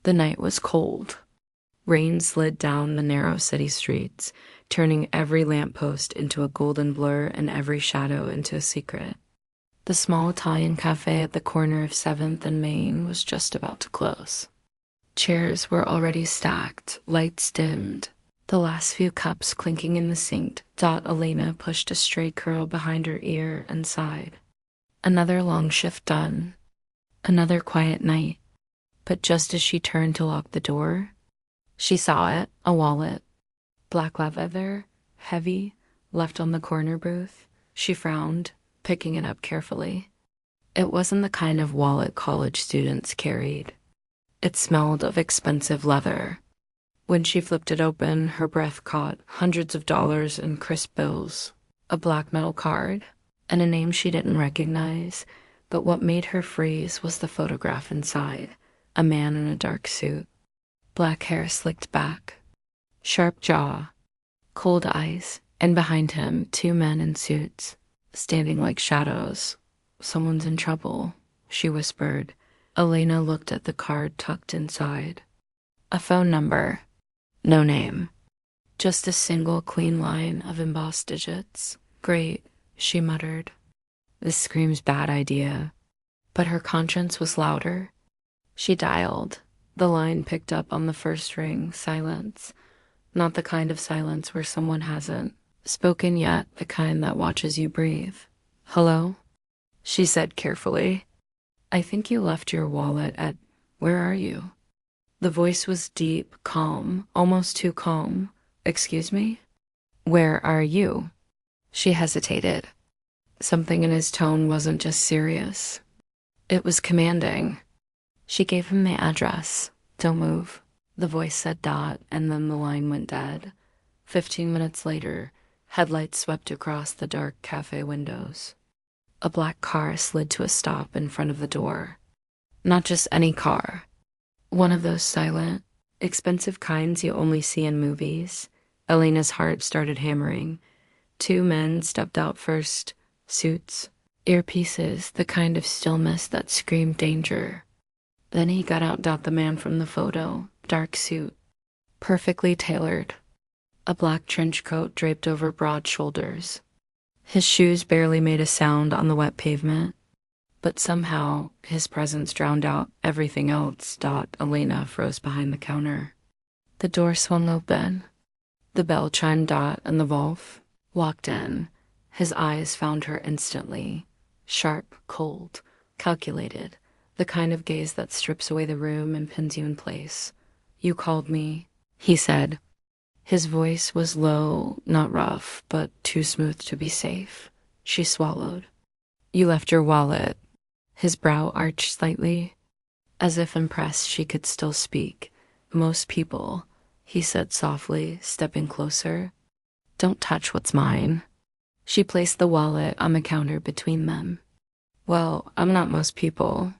The night was cold. Rain slid down the narrow city streets, turning every lamppost into a golden blur and every shadow into a secret. The small Italian cafe at the corner of 7th and Main was just about to close. Chairs were already stacked, lights dimmed, the last few cups clinking in the sink. Elena pushed a stray curl behind her ear and sighed. Another long shift done. Another quiet night. But just as she turned to lock the door, she saw it, a wallet. Black leather, heavy, left on the corner booth. She frowned, picking it up carefully. It wasn't the kind of wallet college students carried. It smelled of expensive leather. When she flipped it open, her breath caught hundreds of dollars in crisp bills, a black metal card, and a name she didn't recognize. But what made her freeze was the photograph inside, a man in a dark suit. Black hair slicked back, sharp jaw, cold eyes, and behind him, 2 men in suits, standing like shadows. Someone's in trouble, she whispered. Elena looked at the card tucked inside. A phone number. No name. Just a single clean line of embossed digits. Great, she muttered. This screams bad idea. But her conscience was louder. She dialed. The line picked up on the first ring, silence. Not the kind of silence where someone hasn't spoken yet, the kind that watches you breathe. Hello? She said carefully. I think you left your wallet at... Where are you? The voice was deep, calm, almost too calm. Excuse me? Where are you? She hesitated. Something in his tone wasn't just serious. It was commanding. She gave him the address. Don't move. The voice said dot, and then the line went dead. 15 minutes later, headlights swept across the dark cafe windows. A black car slid to a stop in front of the door. Not just any car. One of those silent, expensive kinds you only see in movies. Elena's heart started hammering. 2 men stepped out first. Suits, earpieces, the kind of stillness that screamed danger. Then he got out. The man from the photo, dark suit, perfectly tailored. A black trench coat draped over broad shoulders. His shoes barely made a sound on the wet pavement. But somehow, his presence drowned out everything else. Elena froze behind the counter. The door swung open. The bell chimed. And the Wolf walked in. His eyes found her instantly. Sharp, cold, calculated. The kind of gaze that strips away the room and pins you in place. You called me, he said. His voice was low, not rough, but too smooth to be safe. She swallowed. You left your wallet. His brow arched slightly, as if impressed she could still speak. Most people, he said softly, stepping closer, don't touch what's mine. She placed the wallet on the counter between them. Well, I'm not most people.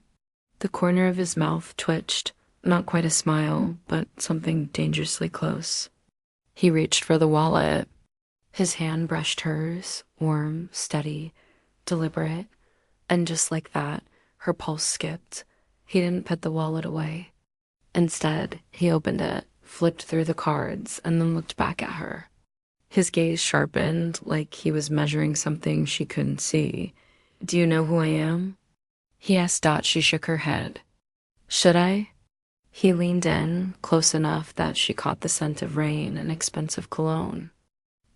The corner of his mouth twitched, not quite a smile, but something dangerously close. He reached for the wallet. His hand brushed hers, warm, steady, deliberate, and just like that, her pulse skipped. He didn't put the wallet away. Instead, he opened it, flipped through the cards, and then looked back at her. His gaze sharpened, like he was measuring something she couldn't see. Do you know who I am? He asked. She shook her head. Should I? He leaned in, close enough that she caught the scent of rain and expensive cologne.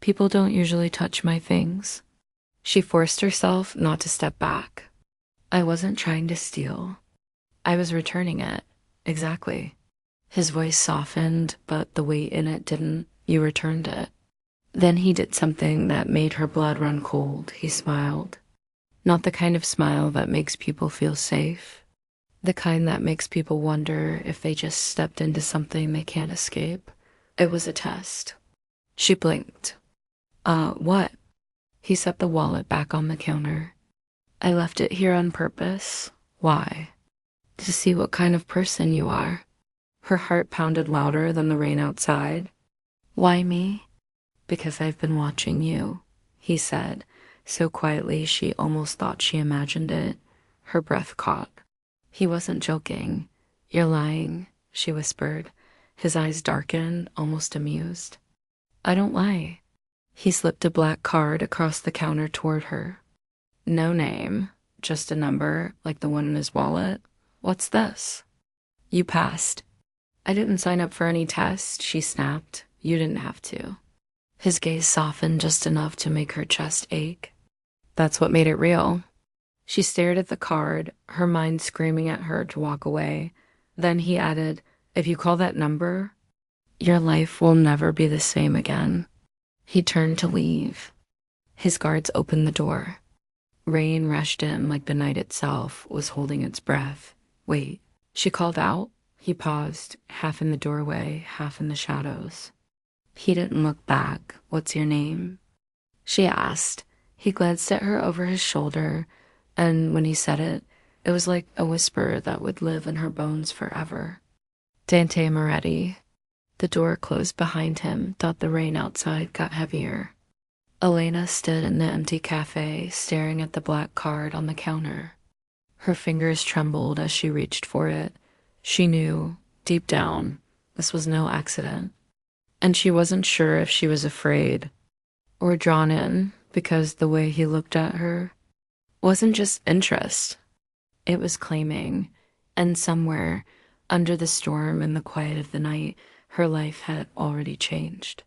People don't usually touch my things. She forced herself not to step back. I wasn't trying to steal. I was returning it. Exactly. His voice softened, but the weight in it didn't. You returned it. Then he did something that made her blood run cold. He smiled. Not the kind of smile that makes people feel safe. The kind that makes people wonder if they just stepped into something they can't escape. It was a test. She blinked. What? He set the wallet back on the counter. I left it here on purpose. Why? To see what kind of person you are. Her heart pounded louder than the rain outside. Why me? Because I've been watching you, he said, so quietly she almost thought she imagined it. Her breath caught. He wasn't joking. You're lying. she whispered. His eyes darkened, almost amused. I don't lie. He slipped a black card across the counter toward her. No name, just a number, like the one in his wallet. What's this? You passed. I didn't sign up for any test, she snapped. You didn't have to. His gaze softened just enough to make her chest ache. That's what made it real. She stared at the card, her mind screaming at her to walk away. Then he added, if you call that number, your life will never be the same again. He turned to leave. His guards opened the door. Rain rushed in like the night itself was holding its breath. Wait, she called out? He paused, half in the doorway, half in the shadows. He didn't look back. What's your name? She asked. He glanced at her over his shoulder, and when he said it, it was like a whisper that would live in her bones forever. Dante Moretti. The door closed behind him, thought the rain outside got heavier. Elena stood in the empty cafe, staring at the black card on the counter. Her fingers trembled as she reached for it. She knew, deep down, this was no accident. And she wasn't sure if she was afraid or drawn in, because the way he looked at her wasn't just interest. It was claiming, and somewhere, under the storm and the quiet of the night, her life had already changed.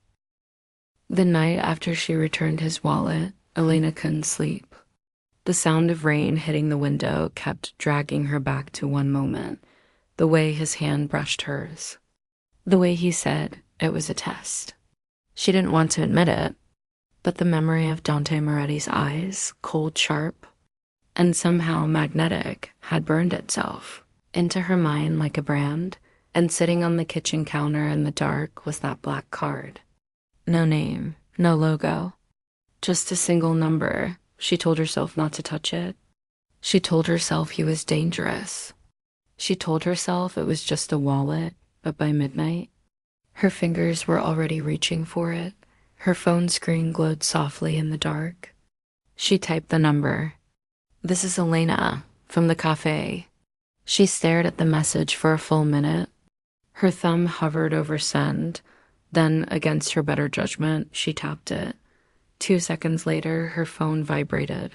The night after she returned his wallet, Elena couldn't sleep. The sound of rain hitting the window kept dragging her back to one moment, the way his hand brushed hers, the way he said it was a test. She didn't want to admit it, but the memory of Dante Moretti's eyes, cold, sharp, and somehow magnetic, had burned itself into her mind like a brand, and sitting on the kitchen counter in the dark was that black card. No name, no logo, just a single number. She told herself not to touch it. She told herself he was dangerous. She told herself it was just a wallet, but by midnight, her fingers were already reaching for it. Her phone screen glowed softly in the dark. She typed the number. This is Elena, from the cafe. She stared at the message for a full minute. Her thumb hovered over send. Then, against her better judgment, she tapped it. 2 seconds later, her phone vibrated.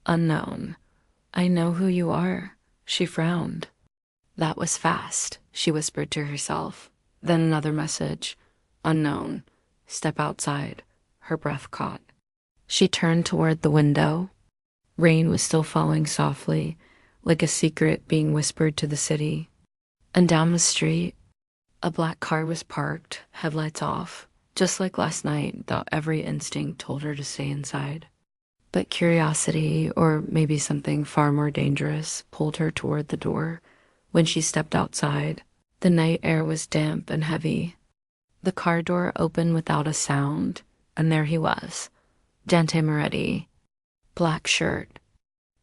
Unknown. I know who you are. She frowned. That was fast, she whispered to herself. Then another message. Unknown. Step outside. Her breath caught. She turned toward the window. Rain was still falling softly, like a secret being whispered to the city. And down the street, a black car was parked, headlights off, just like last night, though every instinct told her to stay inside. But curiosity, or maybe something far more dangerous, pulled her toward the door. When she stepped outside, the night air was damp and heavy. The car door opened without a sound, and there he was, Dante Moretti. Black shirt,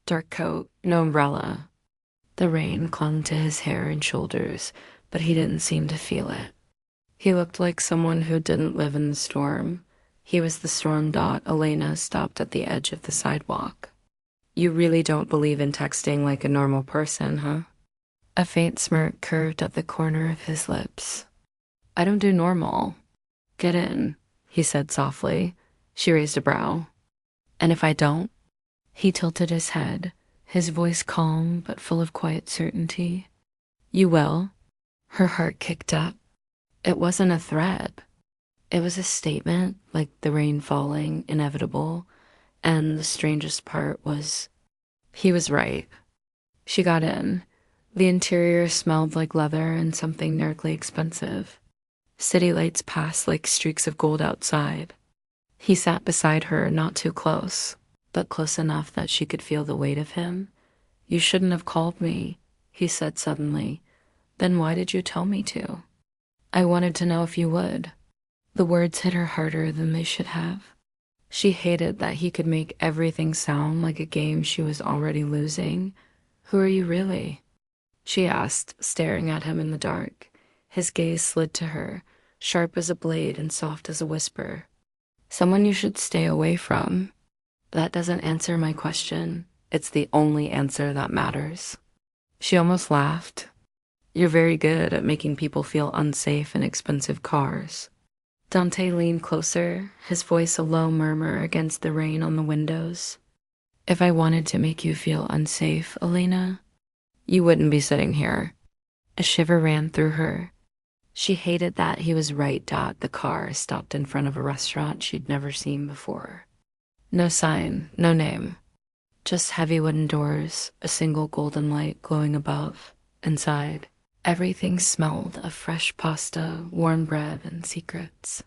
dark coat, no umbrella. The rain clung to his hair and shoulders, but he didn't seem to feel it. He looked like someone who didn't live in the storm. He was the storm dot Elena stopped at the edge of the sidewalk. You really don't believe in texting like a normal person, huh? A faint smirk curved at the corner of his lips. I don't do normal. Get in, he said softly. She raised a brow. And if I don't? He tilted his head, his voice calm but full of quiet certainty. You will? Her heart kicked up. It wasn't a threat. It was a statement, like the rain falling, inevitable. And the strangest part was, he was right. She got in. The interior smelled like leather and something nerdly expensive. City lights passed like streaks of gold outside. He sat beside her, not too close, but close enough that she could feel the weight of him. You shouldn't have called me, he said suddenly. Then why did you tell me to? I wanted to know if you would. The words hit her harder than they should have. She hated that he could make everything sound like a game she was already losing. Who are you really? She asked, staring at him in the dark. His gaze slid to her, sharp as a blade and soft as a whisper. Someone you should stay away from. That doesn't answer my question. It's the only answer that matters. She almost laughed. You're very good at making people feel unsafe in expensive cars. Dante leaned closer, his voice a low murmur against the rain on the windows. If I wanted to make you feel unsafe, Elena, you wouldn't be sitting here. A shiver ran through her. She hated that he was right. The car stopped in front of a restaurant she'd never seen before. No sign, no name. Just heavy wooden doors, a single golden light glowing above. Inside, everything smelled of fresh pasta, warm bread, and secrets.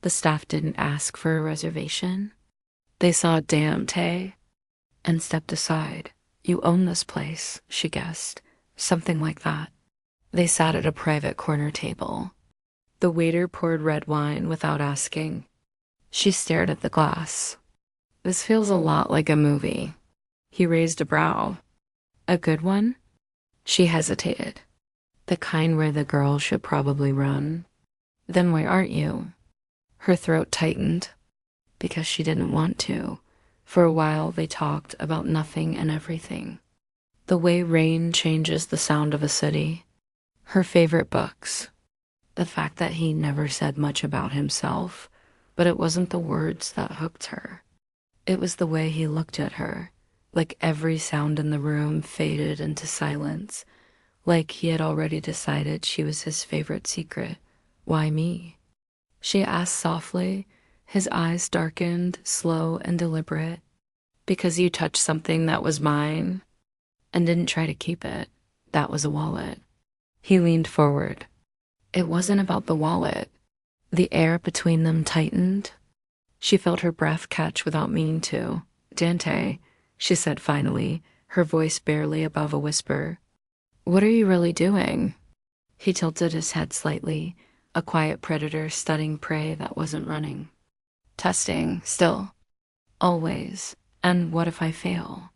The staff didn't ask for a reservation. They saw Dante and stepped aside. You own this place, she guessed. Something like that. They sat at a private corner table. The waiter poured red wine without asking. She stared at the glass. This feels a lot like a movie. He raised a brow. A good one? She hesitated. The kind where the girl should probably run. Then why aren't you? Her throat tightened. Because she didn't want to. For a while they talked about nothing and everything. The way rain changes the sound of a city. Her favorite books. The fact that he never said much about himself, but it wasn't the words that hooked her. It was the way he looked at her, like every sound in the room faded into silence, like he had already decided she was his favorite secret. Why me? She asked softly, his eyes darkened, slow and deliberate. Because you touched something that was mine and didn't try to keep it. That was a wallet. He leaned forward. It wasn't about the wallet. The air between them tightened. She felt her breath catch without meaning to. Dante, she said finally, her voice barely above a whisper. What are you really doing? He tilted his head slightly, a quiet predator studying prey that wasn't running. Testing, still. Always. And what if I fail?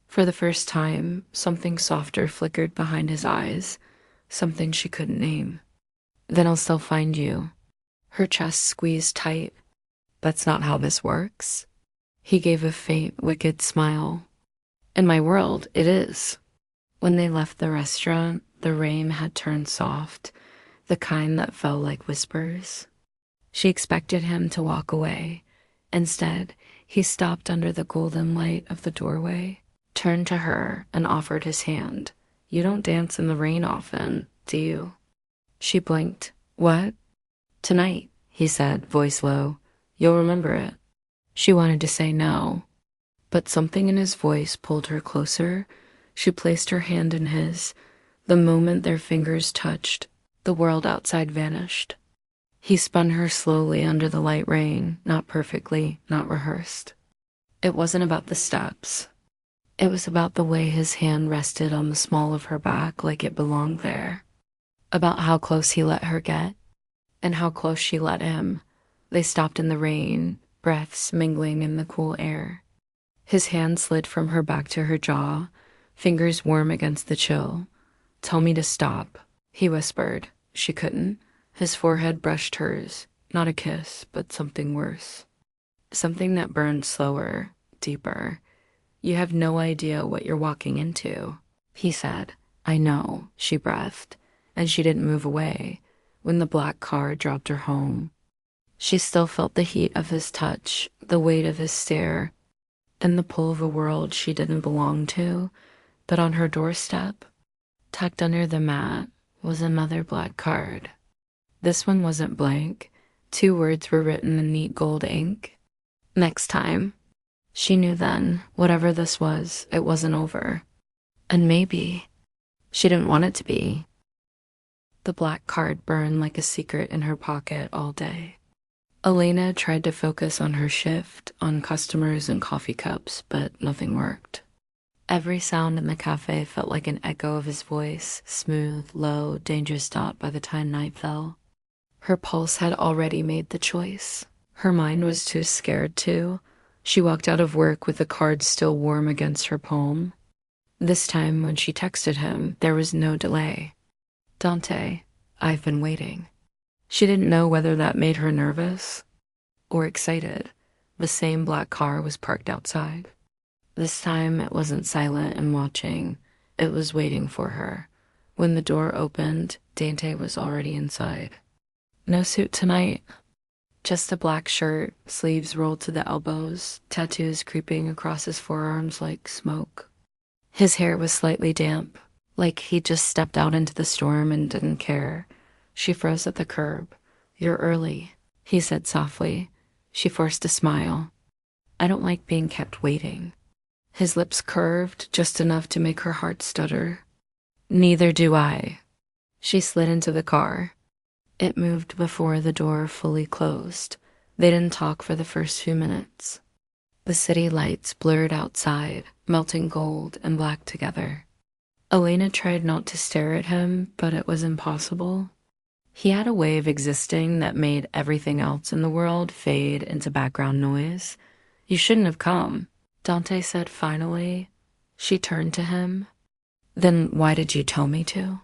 For the first time, something softer flickered behind his eyes, something she couldn't name. Then I'll still find you. Her chest squeezed tight. That's not how this works. He gave a faint, wicked smile. In my world, it is. When they left the restaurant, the rain had turned soft, the kind that fell like whispers. She expected him to walk away. Instead, he stopped under the golden light of the doorway, turned to her, and offered his hand. You don't dance in the rain often, do you? She blinked. What? Tonight, he said, voice low. You'll remember it. She wanted to say no, but something in his voice pulled her closer. She placed her hand in his. The moment their fingers touched, the world outside vanished. He spun her slowly under the light rain, not perfectly, not rehearsed. It wasn't about the steps. It was about the way his hand rested on the small of her back like it belonged there. About how close he let her get, and how close she let him. They stopped in the rain, breaths mingling in the cool air. His hand slid from her back to her jaw, fingers warm against the chill. Tell me to stop, he whispered. She couldn't. His forehead brushed hers, not a kiss, but something worse. Something that burned slower, deeper. You have no idea what you're walking into, he said. I know, she breathed, and she didn't move away when the black car dropped her home. She still felt the heat of his touch, the weight of his stare, and the pull of a world she didn't belong to. But on her doorstep, tucked under the mat, was another black card. This one wasn't blank. 2 words were written in neat gold ink. Next time. She knew then, whatever this was, it wasn't over. And maybe she didn't want it to be. The black card burned like a secret in her pocket all day. Elena tried to focus on her shift, on customers and coffee cups, but nothing worked. Every sound in the cafe felt like an echo of his voice, smooth, low, dangerous dot by the time night fell. Her pulse had already made the choice. Her mind was too scared to. She walked out of work with the card still warm against her palm. This time, when she texted him, there was no delay. Dante, I've been waiting. She didn't know whether that made her nervous or excited. The same black car was parked outside. This time, it wasn't silent and watching. It was waiting for her, When the door opened, Dante was already inside. No suit tonight. Just a black shirt, sleeves rolled to the elbows, tattoos creeping across his forearms like smoke. His hair was slightly damp, like he'd just stepped out into the storm and didn't care. She froze at the curb. "You're early," he said softly. She forced a smile. "I don't like being kept waiting." His lips curved just enough to make her heart stutter. "Neither do I." She slid into the car. It moved before the door fully closed. They didn't talk for the first few minutes. The city lights blurred outside, melting gold and black together. Elena tried not to stare at him, but it was impossible. He had a way of existing that made everything else in the world fade into background noise. "You shouldn't have come," Dante said finally. She turned to him. "Then why did you tell me to?"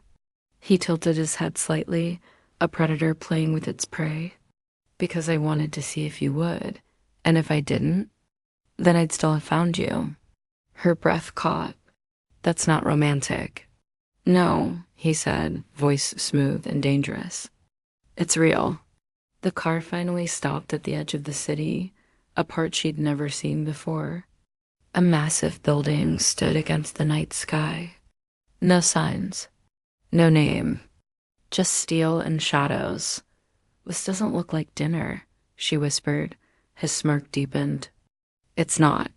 He tilted his head slightly, a predator playing with its prey. "Because I wanted to see if you would. And if I didn't, then I'd still have found you." Her breath caught. "That's not romantic." "No," he said, voice smooth and dangerous. "It's real." The car finally stopped at the edge of the city, a part she'd never seen before. A massive building stood against the night sky. No signs. No name. Just steel and shadows. "This doesn't look like dinner," she whispered. His smirk deepened. "It's not."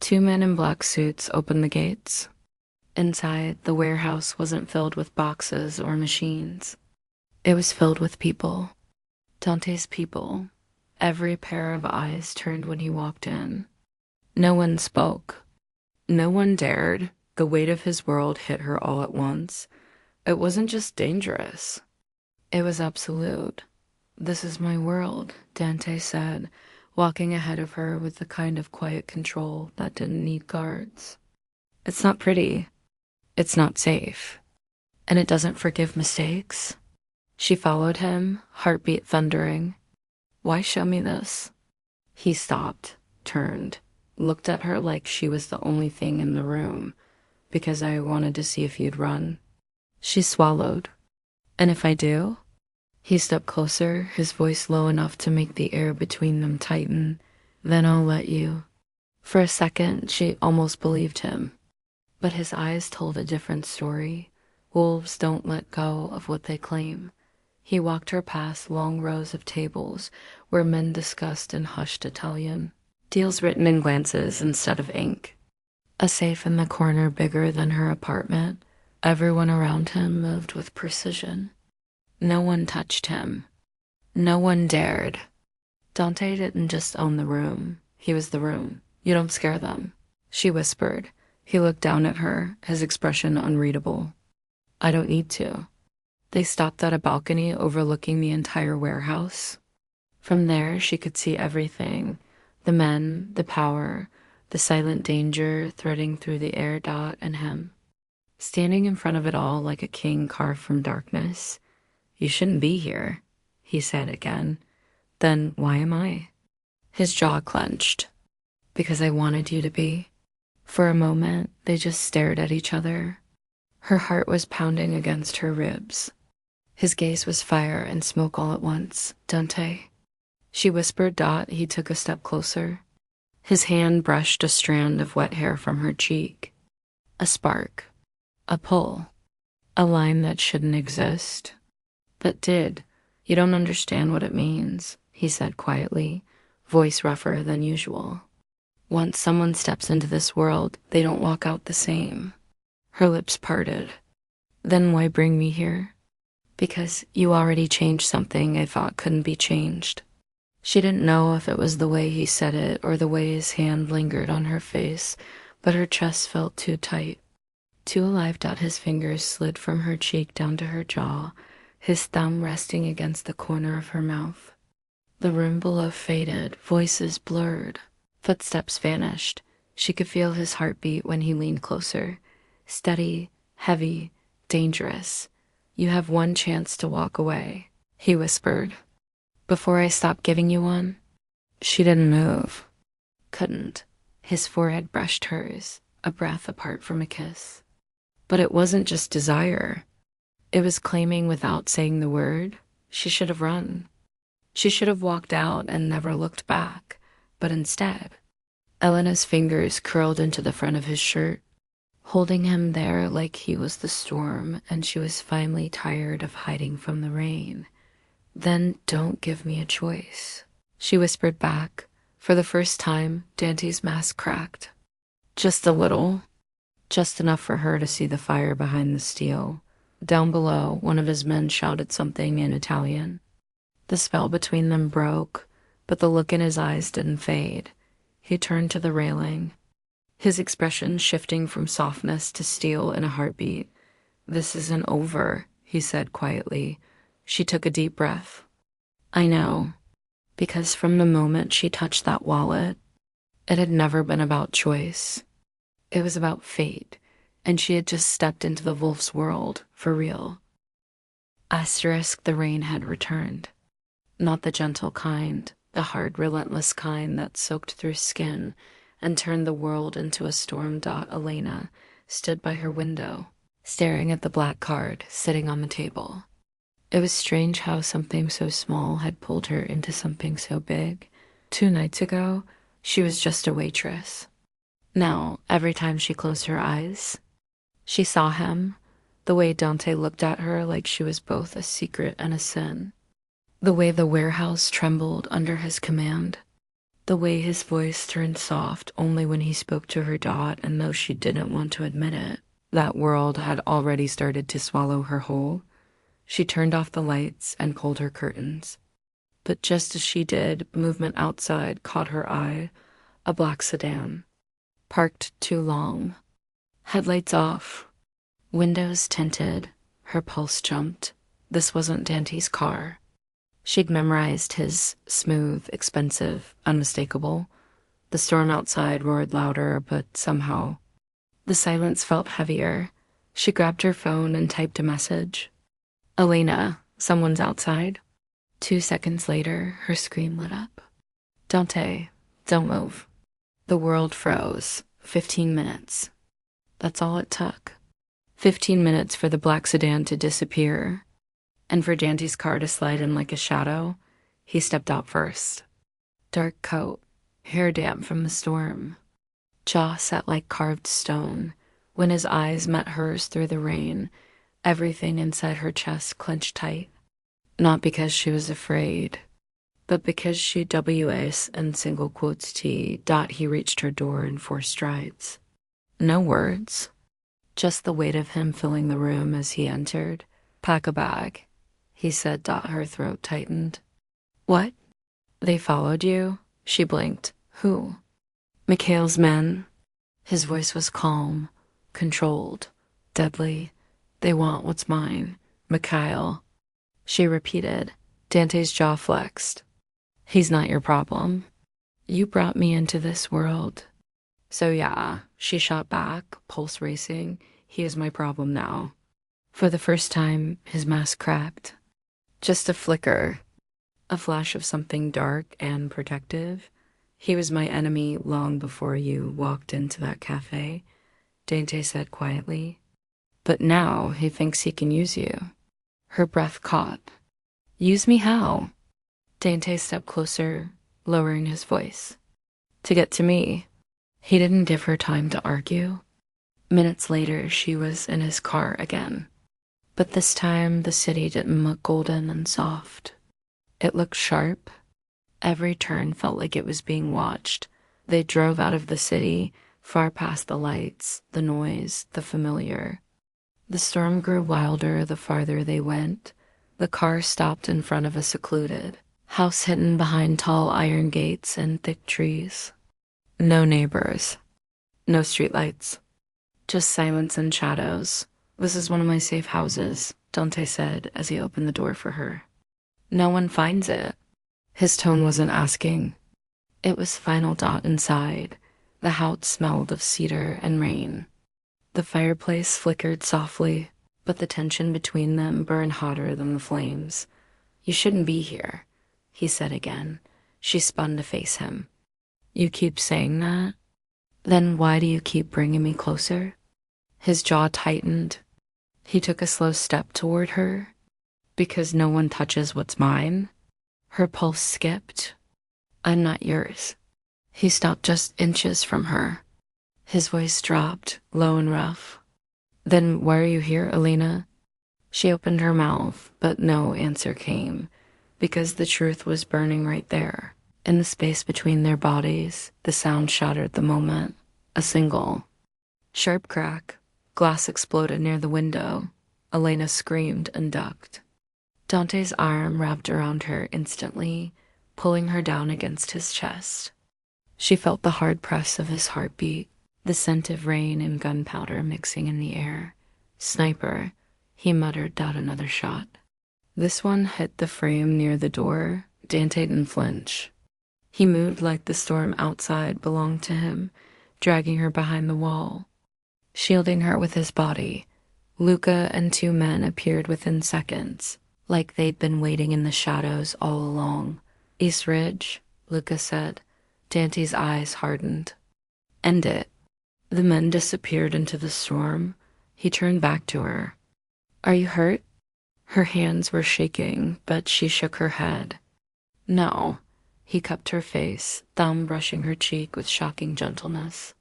Two men in black suits opened the gates. Inside, the warehouse wasn't filled with boxes or machines. It was filled with people. Dante's people. Every pair of eyes turned when he walked in. No one spoke. No one dared. The weight of his world hit her all at once. It wasn't just dangerous. It was absolute. "This is my world," Dante said, walking ahead of her with the kind of quiet control that didn't need guards. "It's not pretty. It's not safe. And it doesn't forgive mistakes." She followed him, heartbeat thundering. "Why show me this?" He stopped, turned, looked at her like she was the only thing in the room. "Because I wanted to see if you'd run." She swallowed. "And if I do?" He stepped closer, his voice low enough to make the air between them tighten. "Then I'll let you." For a second, she almost believed him. But his eyes told a different story. Wolves don't let go of what they claim. He walked her past long rows of tables where men discussed in hushed Italian. Deals written in glances instead of ink. A safe in the corner bigger than her apartment. Everyone around him moved with precision. No one touched him. No one dared. Dante didn't just own the room. He was the room. "You don't scare them," she whispered. He looked down at her, his expression unreadable. "I don't need to." They stopped at a balcony overlooking the entire warehouse. From there, she could see everything. The men, the power, the silent danger threading through the air, Dot and him. Standing in front of it all like a king carved from darkness. "You shouldn't be here," he said again. "Then why am I?" His jaw clenched. "Because I wanted you to be." For a moment, they just stared at each other. Her heart was pounding against her ribs. His gaze was fire and smoke all at once. "Dante." She whispered. Dot. He took a step closer. His hand brushed a strand of wet hair from her cheek. A spark. A pull. A line that shouldn't exist. But did. "You don't understand what it means," he said quietly, voice rougher than usual. "Once someone steps into this world, they don't walk out the same." Her lips parted. "Then why bring me here?" "Because you already changed something I thought couldn't be changed." She didn't know if it was the way he said it or the way his hand lingered on her face, but her chest felt too tight. Too alive. His fingers slid from her cheek down to her jaw, his thumb resting against the corner of her mouth. The room below faded, voices blurred. Footsteps vanished. She could feel his heartbeat when he leaned closer. Steady, heavy, dangerous. "You have one chance to walk away," he whispered. "Before I stop giving you one." She didn't move. Couldn't. His forehead brushed hers, a breath apart from a kiss. But it wasn't just desire. It was claiming without saying the word. She should have run. She should have walked out and never looked back. But instead, Elena's fingers curled into the front of his shirt, holding him there like he was the storm and she was finally tired of hiding from the rain. Then don't give me a choice, she whispered back. For the first time, Dante's mask cracked. Just a little. Just enough for her to see the fire behind the steel. Down below, one of his men shouted something in Italian. The spell between them broke, but the look in his eyes didn't fade. He turned to the railing, his expression shifting from softness to steel in a heartbeat. "This isn't over," he said quietly. She took a deep breath. "I know," because from the moment she touched that wallet, it had never been about choice. It was about fate, and she had just stepped into the wolf's world, for real. Asterisk, the rain had returned. Not the gentle kind, the hard, relentless kind that soaked through skin and turned the world into a storm. Elena stood by her window, staring at the black card sitting on the table. It was strange how something so small had pulled her into something so big. 2 nights ago, she was just a waitress. Now, every time she closed her eyes, she saw him, the way Dante looked at her like she was both a secret and a sin. The way the warehouse trembled under his command. The way his voice turned soft only when he spoke to her. And though she didn't want to admit it, that world had already started to swallow her whole. She turned off the lights and pulled her curtains. But just as she did, movement outside caught her eye. A black sedan. Parked too long. Headlights off. Windows tinted. Her pulse jumped. This wasn't Dante's car. She'd memorized his smooth, expensive, unmistakable. The storm outside roared louder, but somehow the silence felt heavier. She grabbed her phone and typed a message. "Elena, someone's outside." 2 seconds later, her screen lit up. "Dante, don't move." The world froze. 15 minutes. That's all it took. 15 minutes for the black sedan to disappear. And for Dante's car to slide in like a shadow. He stepped out first. Dark coat, hair damp from the storm. Jaw set like carved stone. When his eyes met hers through the rain, everything inside her chest clenched tight. Not because she was afraid, but because she WS and single quotes T. He reached her door in 4 strides. No words. Just the weight of him filling the room as he entered. "Pack a bag," he said. Her throat tightened. "What? They followed you?" She blinked. "Who?" "Mikhail's men." His voice was calm, controlled, deadly. "They want what's mine." "Mikhail," she repeated. Dante's jaw flexed. "He's not your problem. You brought me into this world." "So yeah," she shot back, pulse racing. "He is my problem now." For the first time, his mask cracked. Just a flicker, a flash of something dark and protective. "He was my enemy long before you walked into that cafe," Dante said quietly. "But now he thinks he can use you." Her breath caught. "Use me how?" Dante stepped closer, lowering his voice. "To get to me." He didn't give her time to argue. Minutes later, she was in his car again. But this time, the city didn't look golden and soft. It looked sharp. Every turn felt like it was being watched. They drove out of the city, far past the lights, the noise, the familiar. The storm grew wilder the farther they went. The car stopped in front of a secluded house hidden behind tall iron gates and thick trees. No neighbors. No streetlights. Just silence and shadows. "This is one of my safe houses," Dante said as he opened the door for her. "No one finds it." His tone wasn't asking. It was final. Inside. The house smelled of cedar and rain. The fireplace flickered softly, but the tension between them burned hotter than the flames. "You shouldn't be here," he said again. She spun to face him. "You keep saying that? Then why do you keep bringing me closer?" His jaw tightened. He took a slow step toward her. Because no one touches what's mine. Her pulse skipped. I'm not yours. He stopped just inches from her. His voice dropped, low and rough. Then why are you here, Elena? She opened her mouth, but no answer came, because the truth was burning right there. In the space between their bodies, the sound shattered the moment. A single sharp crack. Glass exploded near the window. Elena screamed and ducked. Dante's arm wrapped around her instantly, pulling her down against his chest. She felt the hard press of his heartbeat, the scent of rain and gunpowder mixing in the air. Sniper, he muttered out another shot. This one hit the frame near the door. Dante didn't flinch. He moved like the storm outside belonged to him, dragging her behind the wall, shielding her with his body. Luca and two men appeared within seconds, like they'd been waiting in the shadows all along. East Ridge, Luca said. Dante's eyes hardened. End it. The men disappeared into the storm. He turned back to her. Are you hurt? Her hands were shaking, but she shook her head. No. He cupped her face, thumb brushing her cheek with shocking gentleness.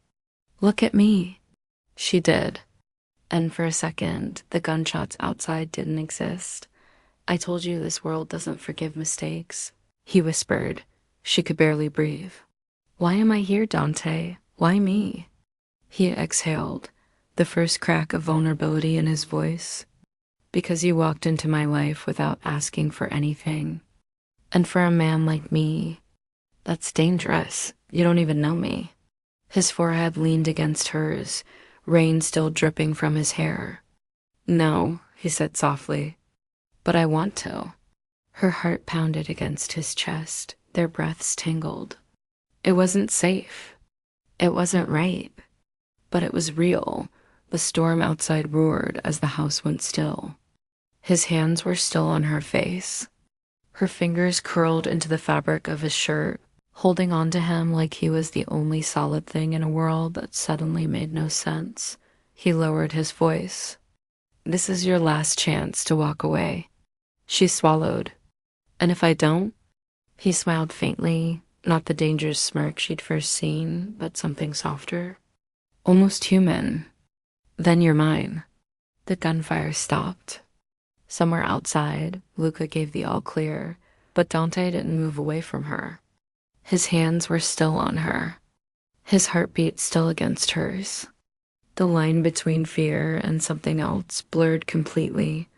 Look at me. She did. And for a second, the gunshots outside didn't exist. I told you this world doesn't forgive mistakes, he whispered. She could barely breathe. Why am I here, Dante? Why me? He exhaled, the first crack of vulnerability in his voice. Because you walked into my life without asking for anything. And for a man like me, that's dangerous. You don't even know me. His forehead leaned against hers, rain still dripping from his hair. No, he said softly. But I want to. Her heart pounded against his chest. Their breaths tingled. It wasn't safe. It wasn't right. But it was real. The storm outside roared as the house went still. His hands were still on her face. Her fingers curled into the fabric of his shirt, holding on to him like he was the only solid thing in a world that suddenly made no sense. He lowered his voice. This is your last chance to walk away. She swallowed. And if I don't? He smiled faintly, not the dangerous smirk she'd first seen, but something softer. Almost human. Then you're mine. The gunfire stopped. Somewhere outside, Luca gave the all clear, but Dante didn't move away from her. His hands were still on her, his heartbeat still against hers. The line between fear and something else blurred completely.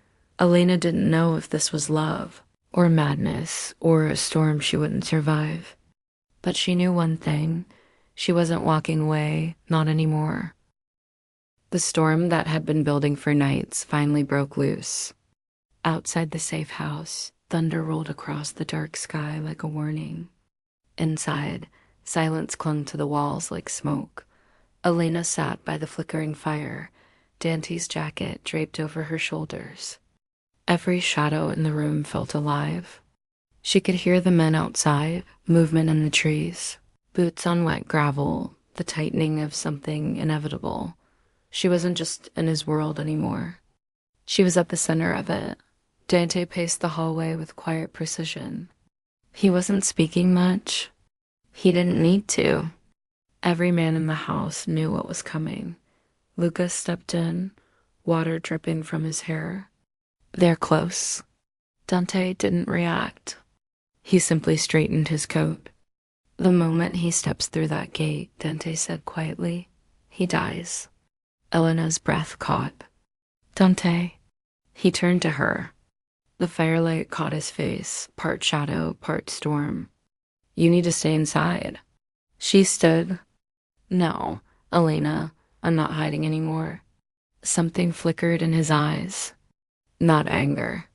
Elena didn't know if this was love, or madness, or a storm she wouldn't survive. But she knew one thing. She wasn't walking away, not anymore. The storm that had been building for nights finally broke loose. Outside the safe house, thunder rolled across the dark sky like a warning. Inside, silence clung to the walls like smoke. Elena sat by the flickering fire, Dante's jacket draped over her shoulders. Every shadow in the room felt alive. She could hear the men outside, movement in the trees, boots on wet gravel, the tightening of something inevitable. She wasn't just in his world anymore. She was at the center of it. Dante paced the hallway with quiet precision. He wasn't speaking much. He didn't need to. Every man in the house knew what was coming. Lucas stepped in, water dripping from his hair. They're close. Dante didn't react. He simply straightened his coat. The moment he steps through that gate, Dante said quietly, he dies. Elena's breath caught. Dante. He turned to her. The firelight caught his face, part shadow, part storm. You need to stay inside. She stood. No, Elena, I'm not hiding anymore. Something flickered in his eyes. Not anger.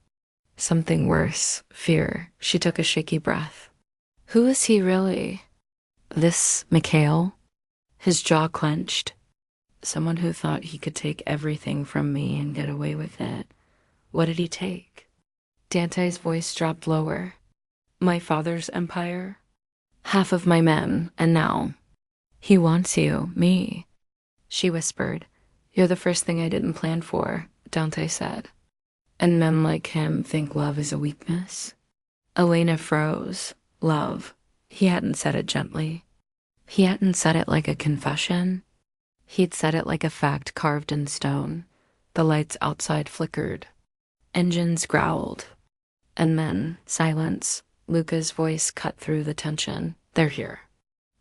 Something worse, fear. She took a shaky breath. Who is he really? This Mikhail? His jaw clenched. Someone who thought he could take everything from me and get away with it. What did he take? Dante's voice dropped lower. My father's empire? Half of my men, and now. He wants you, me. She whispered. You're the first thing I didn't plan for. Dante said. And men like him think love is a weakness? Elena froze. Love. He hadn't said it gently. He hadn't said it like a confession. He'd said it like a fact carved in stone. The lights outside flickered. Engines growled. And then, silence. Luca's voice cut through the tension. They're here.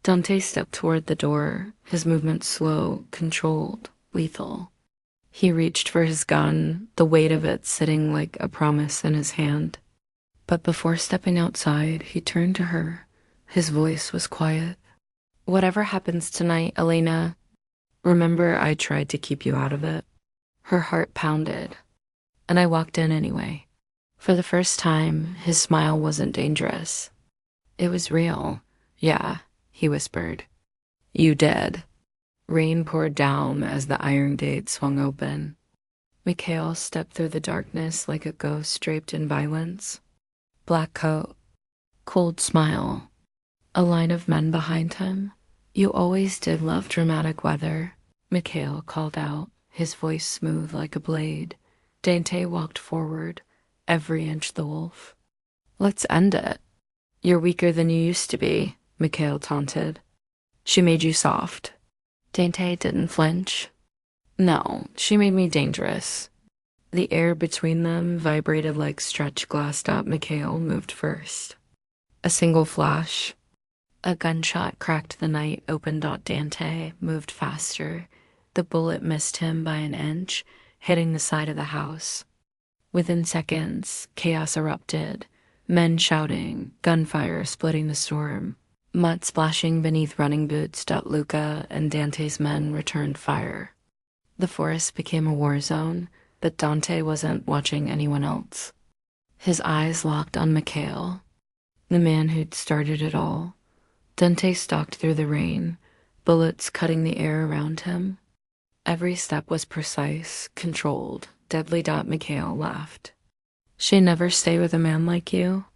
Dante stepped toward the door, his movement slow, controlled, lethal. He reached for his gun, the weight of it sitting like a promise in his hand. But before stepping outside, he turned to her. His voice was quiet. Whatever happens tonight, Elena, remember I tried to keep you out of it. Her heart pounded, and I walked in anyway. For the first time, his smile wasn't dangerous. It was real. Yeah, he whispered. You did. Rain poured down as the iron gate swung open. Mikhail stepped through the darkness like a ghost draped in violence. Black coat, cold smile, a line of men behind him. You always did love dramatic weather, Mikhail called out, his voice smooth like a blade. Dante walked forward, every inch the wolf. Let's end it. You're weaker than you used to be, Mikhail taunted. She made you soft. Dante didn't flinch. No, she made me dangerous. The air between them vibrated like stretched glass. Mikhail moved first. A single flash. A gunshot cracked the night open. Dante moved faster. The bullet missed him by an inch, hitting the side of the house. Within seconds, chaos erupted. Men shouting, gunfire splitting the storm. Mud splashing beneath running boots. Luca and Dante's men returned fire. The forest became a war zone, but Dante wasn't watching anyone else. His eyes locked on Mikhail, the man who'd started it all. Dante stalked through the rain, bullets cutting the air around him. Every step was precise, controlled, deadly. Mikhail laughed. She'd never stay with a man like you?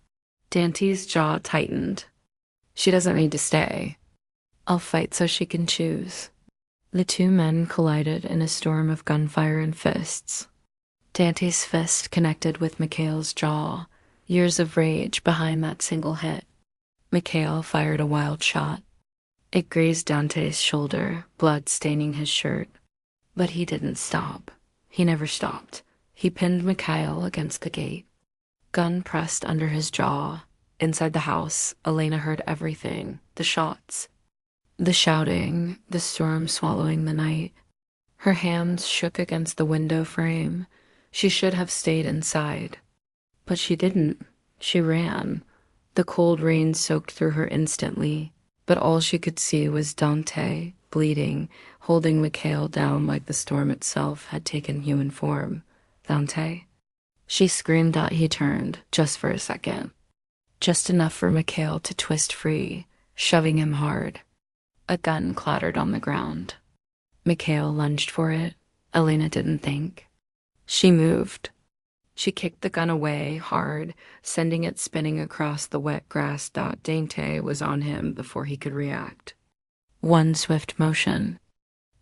Dante's jaw tightened. She doesn't need to stay. I'll fight so she can choose. The two men collided in a storm of gunfire and fists. Dante's fist connected with Mikhail's jaw, years of rage behind that single hit. Mikhail fired a wild shot. It grazed Dante's shoulder, blood staining his shirt. But he didn't stop. He never stopped. He pinned Mikhail against the gate. Gun pressed under his jaw. Inside the house, Elena heard everything. The shots, the shouting, the storm swallowing the night. Her hands shook against the window frame. She should have stayed inside. But she didn't. She ran. The cold rain soaked through her instantly, but all she could see was Dante, bleeding, holding Mikhail down like the storm itself had taken human form. Dante? She screamed out. He turned, just for a second. Just enough for Mikhail to twist free, shoving him hard. A gun clattered on the ground. Mikhail lunged for it. Elena didn't think. She moved. She kicked the gun away hard, sending it spinning across the wet grass. Dante was on him before he could react. One swift motion.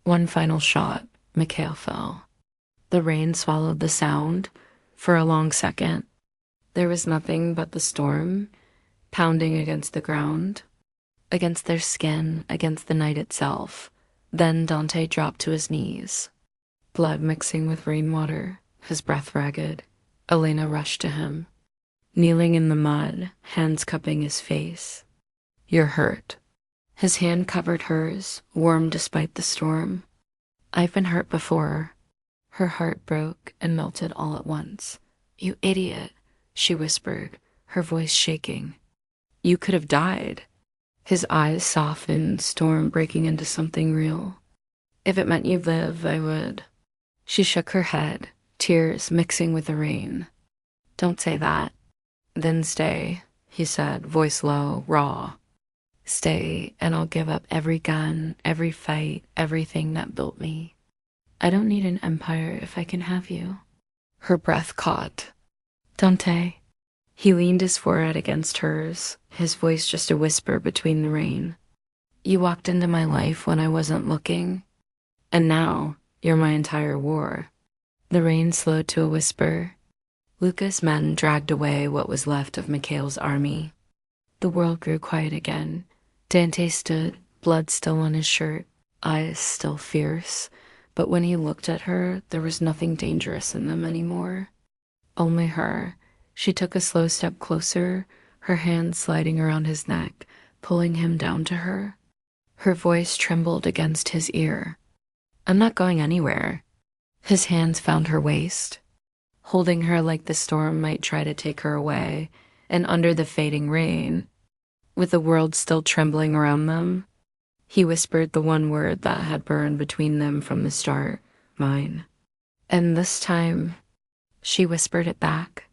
One final shot. Mikhail fell. The rain swallowed the sound. For a long second, there was nothing but the storm, pounding against the ground, against their skin, against the night itself. Then Dante dropped to his knees, blood mixing with rainwater, his breath ragged. Elena rushed to him, kneeling in the mud, hands cupping his face. You're hurt. His hand covered hers, warm despite the storm. I've been hurt before. Her heart broke and melted all at once. You idiot, she whispered, her voice shaking. You could have died. His eyes softened, storm breaking into something real. If it meant you'd live, I would. She shook her head, tears mixing with the rain. Don't say that. Then stay, he said, voice low, raw. Stay, and I'll give up every gun, every fight, everything that built me. I don't need an empire if I can have you. Her breath caught. Dante. He leaned his forehead against hers, his voice just a whisper between the rain. You walked into my life when I wasn't looking, and now you're my entire war. The rain slowed to a whisper. Luca's men dragged away what was left of Mikhail's army. The world grew quiet again. Dante stood, blood still on his shirt, eyes still fierce, but when he looked at her, there was nothing dangerous in them anymore. Only her. She took a slow step closer, her hand sliding around his neck, pulling him down to her. Her voice trembled against his ear. "I'm not going anywhere." His hands found her waist, holding her like the storm might try to take her away, and under the fading rain, with the world still trembling around them, he whispered the one word that had burned between them from the start, mine. And this time, she whispered it back.